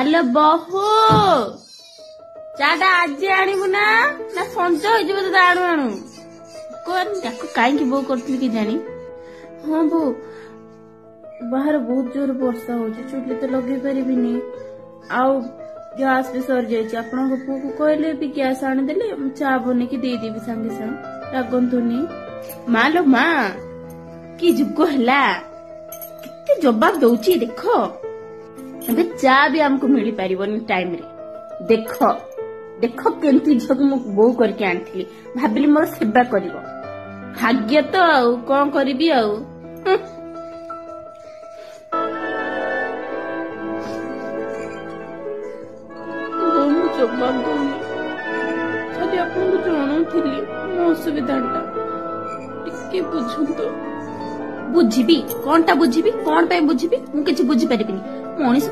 ଆଲୋ ବହୁ ଚାଟା ଆଜି ଆଣିବୁ ନା ନା ସଞ୍ଜ ହେଇଯିବ ତତେ ଆଣୁ ଆଣୁ ତାକୁ କାହିଁକି ବୋଉ କରୁଥିଲି କି ଜାଣି। ହଁ ବୋଉ ବାହାରେ ବହୁତ ଜୋର ବର୍ଷା ହଉଛି, ଚୁଲି ତ ଲଗେଇ ପାରିବିନି, ଆଉ ଗ୍ୟାସ ବି ସରିଯାଇଛି। ଆପଣଙ୍କ ପୁଅକୁ କହିଲେ ବି ଗ୍ୟାସ ଆଣିଦେଲେ ମୁଁ ଚା ବନେଇକି ଦେଇଦେବି ସାଙ୍ଗେ ସାଙ୍ଗେ, ରାଗନ୍ତୁନି। ମା ଲୋ ମା କି ଯୁଗ ହେଲା, କେତେ ଜବାବ ଦଉଛି ଦେଖ। ଏବେ ଚା ବି ଆମକୁ ମିଳିପାରିବନି ଟାଇମରେ। ଦେଖ ଦେଖ କେମିତି ଝିଅକୁ ମୁଁ ବୋଉ କରିକି ଆଣିଥିଲି, ଭାବିଲି ମୋର ସେବା କରିବ। ଭାଗ୍ୟ ତ ଆଉ କଣ କରିବି ଆଉ। ମୁଁ ଜବାବ ଦଉନି, ଖାଲି ଆପଣଙ୍କୁ ଜଣାଉଥିଲି ମୋ ଅସୁବିଧାଟା ଟିକେ ବୁଝନ୍ତୁ। ବୁଝିବି କଣଟା ବୁଝିବି, କଣ ପାଇଁ ବୁଝିବି, ମୁଁ କିଛି ବୁଝିପାରିବିନି। ମଣିଷ